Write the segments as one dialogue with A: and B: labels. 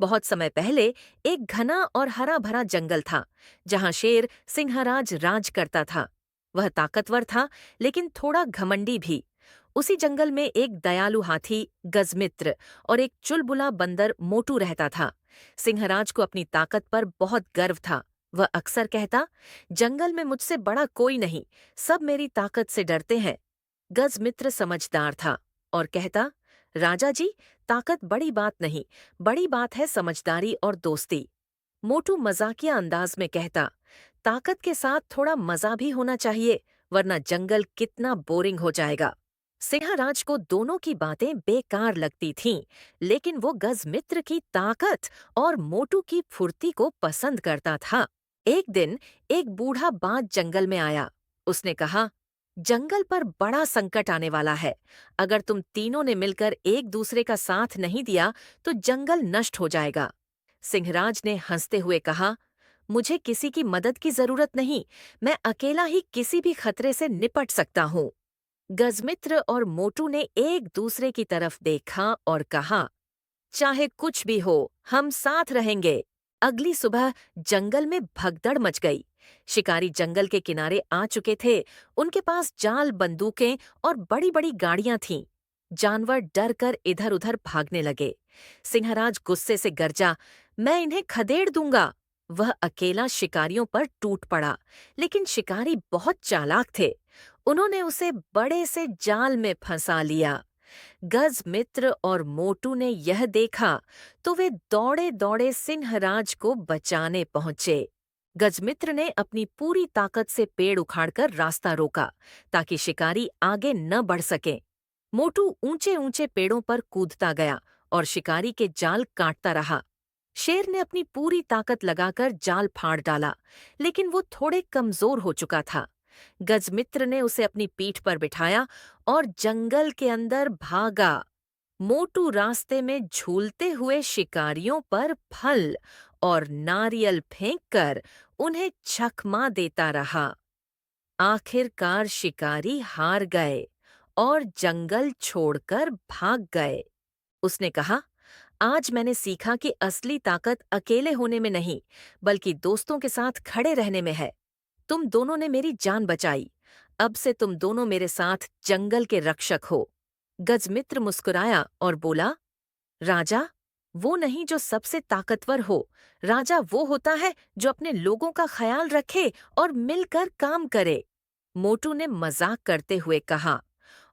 A: बहुत समय पहले एक घना और हरा भरा जंगल था जहां शेर सिंहराज राज करता था। वह ताकतवर था लेकिन थोड़ा घमंडी भी। उसी जंगल में एक दयालु हाथी गजमित्र और एक चुलबुला बंदर मोटू रहता था। सिंहराज को अपनी ताकत पर बहुत गर्व था। वह अक्सर कहता, जंगल में मुझसे बड़ा कोई नहीं, सब मेरी ताकत से डरते हैं। गजमित्र समझदार था और कहता, राजा जी, ताकत बड़ी बात नहीं, बड़ी बात है समझदारी और दोस्ती। मोटू मजाकिया अंदाज में कहता, ताकत के साथ थोड़ा मजा भी होना चाहिए, वरना जंगल कितना बोरिंग हो जाएगा। सिंहराज को दोनों की बातें बेकार लगती थीं, लेकिन वो गजमित्र की ताकत और मोटू की फुर्ती को पसंद करता था। एक दिन एक बूढ़ा बाज जंगल में आया। उसने कहा, जंगल पर बड़ा संकट आने वाला है। अगर तुम तीनों ने मिलकर एक दूसरे का साथ नहीं दिया तो जंगल नष्ट हो जाएगा। सिंहराज ने हंसते हुए कहा, मुझे किसी की मदद की जरूरत नहीं, मैं अकेला ही किसी भी खतरे से निपट सकता हूँ। गजमित्र और मोटू ने एक दूसरे की तरफ देखा और कहा, चाहे कुछ भी हो, हम साथ रहेंगे। अगली सुबह जंगल में भगदड़ मच गई। शिकारी जंगल के किनारे आ चुके थे। उनके पास जाल, बंदूकें और बड़ी-बड़ी गाड़ियां थीं। जानवर डर कर इधर-उधर भागने लगे। सिंहराज गुस्से से गरजा, मैं इन्हें खदेड़ दूंगा। वह अकेला शिकारियों पर टूट पड़ा, लेकिन शिकारी बहुत चालाक थे। उन्होंने उसे बड़े से जाल में फंसा लिया। गजमित्र और मोटू ने यह देखा तो वे दौड़े दौड़े सिंहराज को बचाने पहुंचे। गजमित्र ने अपनी पूरी ताकत से पेड़ उखाड़कर रास्ता रोका ताकि शिकारी आगे न बढ़ सके। मोटू ऊंचे ऊंचे पेड़ों पर कूदता गया और शिकारी के जाल काटता रहा। शेर ने अपनी पूरी ताकत लगाकर जाल फाड़ डाला, लेकिन वो थोड़े कमजोर हो चुका था। गजमित्र ने उसे अपनी पीठ पर बिठाया और जंगल के अंदर भागा। मोटू रास्ते में झूलते हुए शिकारियों पर फल और नारियल फेंककर उन्हें चकमा देता रहा। आखिरकार शिकारी हार गए और जंगल छोड़कर भाग गए। उसने कहा, आज मैंने सीखा कि असली ताकत अकेले होने में नहीं, बल्कि दोस्तों के साथ खड़े रहने में है। तुम दोनों ने मेरी जान बचाई। अब से तुम दोनों मेरे साथ जंगल के रक्षक हो। गजमित्र मुस्कुराया और बोला, राजा, वो नहीं जो सबसे ताकतवर हो। राजा वो होता है जो अपने लोगों का ख्याल रखे और मिलकर काम करे। मोटू ने मजाक करते हुए कहा,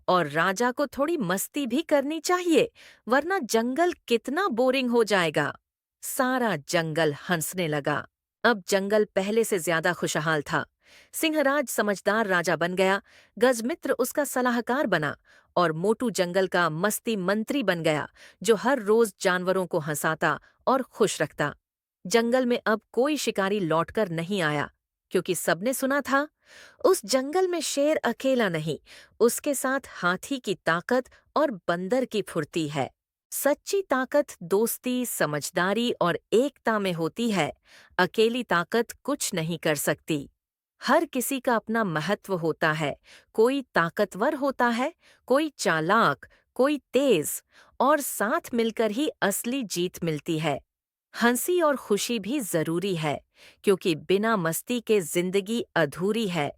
A: और राजा को थोड़ी मस्ती भी करनी चाहिए, वरना जंगल कितना बोरिंग हो जाएगा। सारा जंगल हंसने लगा। अब जंगल पहले से ज्यादा खुशहाल था। सिंहराज समझदार राजा बन गया, गजमित्र उसका सलाहकार बना और मोटू जंगल का मस्ती मंत्री बन गया, जो हर रोज जानवरों को हंसाता और खुश रखता। जंगल में अब कोई शिकारी लौटकर नहीं आया, क्योंकि सबने सुना था, उस जंगल में शेर अकेला नहीं, उसके साथ हाथी की ताकत और बंदर की फुर्ती है। सच्ची ताकत दोस्ती, समझदारी और एकता में होती है। अकेली ताकत कुछ नहीं कर सकती। हर किसी का अपना महत्व होता है। कोई ताकतवर होता है, कोई चालाक, कोई तेज, और साथ मिलकर ही असली जीत मिलती है। हंसी और खुशी भी जरूरी है, क्योंकि बिना मस्ती के जिंदगी अधूरी है।